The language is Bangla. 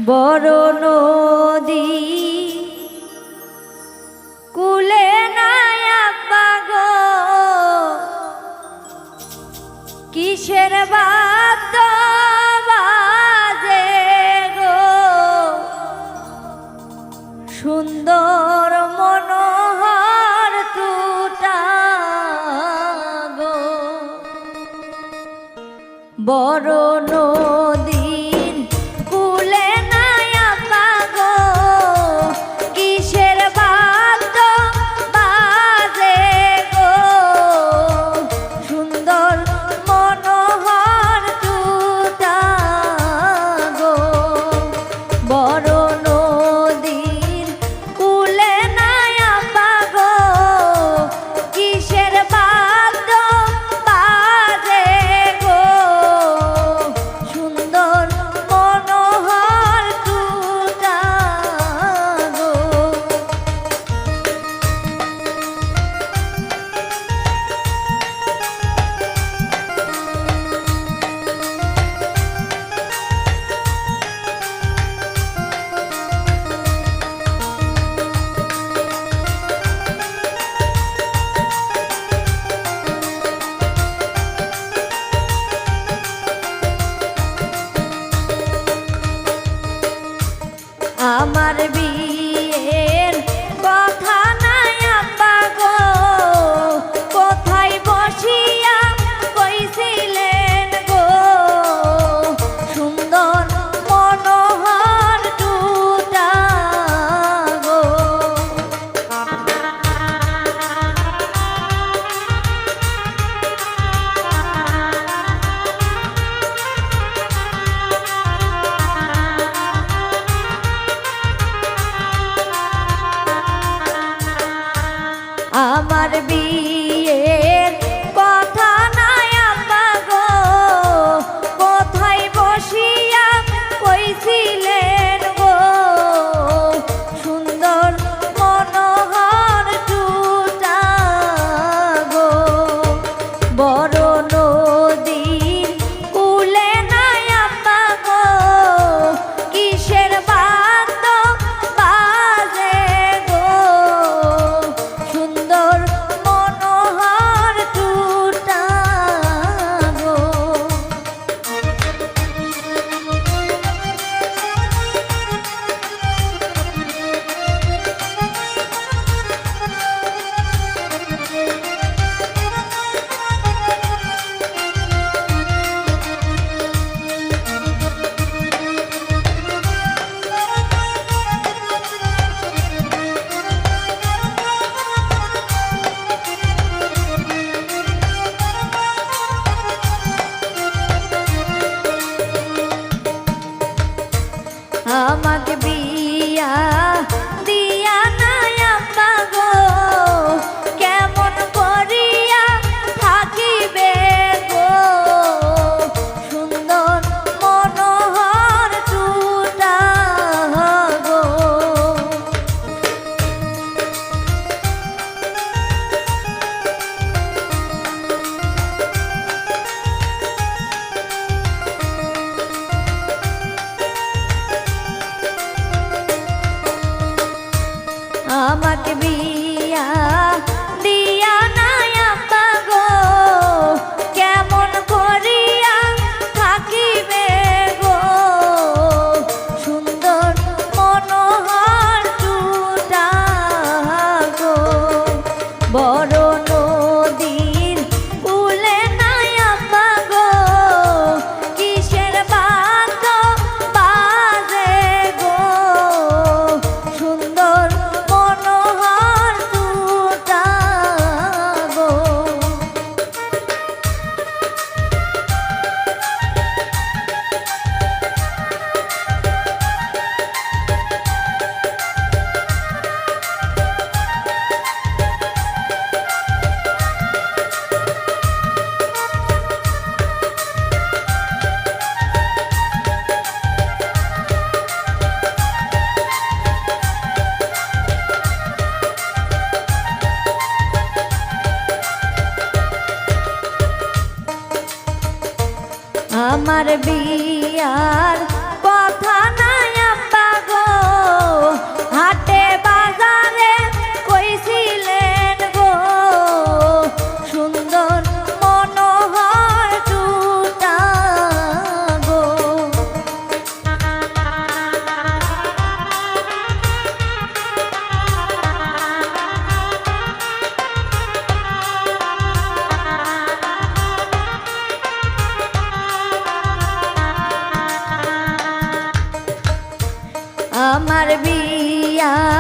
বড় নদী কুলে নাই আব্বা গো, কিসের বাদ্য বাজে গো, সুন্দর মনোহর টুটা গো। বড় নদীর কুলে নাই আব্বা গো, কিসের বাদ্য বাজে গো, সুন্দর মনোহর টুটা গো। বড় নদীর কুলে নাই আব্বা গো, কিসের বাদ্য বাজে গো, সুন্দর মনোহর টুটা গো। আমার বিয়ের কথা নাই আব্বা গো, কোথায় বসিয়া কইছিলেন গো, সুন্দর মনোহর টুটা গো। আমার বিয়ের কথা নাই আব্বা গো, কোথায় বসিয়া কইছিলেন গো, সুন্দর মনোহর টুটা গো। বড় নদীর কুলে নাই আব্বা গো, কিসের বাদ্য বাজে গো, সুন্দর মনোহর টুটা গো। আমাকে বিয়া দিয়া নাই আব্বা গো, কেমন করিয়া থাকিবে গো, সুন্দর মনোহর টুটা গো। আমাকে বিয়া দিয়া নাই আব্বা গো, কেমন করিয়া থাকিবে গো, সুন্দর মনোহর টুটা গো। বড় নদীর কুলে নাই আব্বা গো, কিসের বাদ্য বাজে গো, সুন্দর মনোহর টুটা গো। আমার বিয়ার কথা নাই আমার বিয়া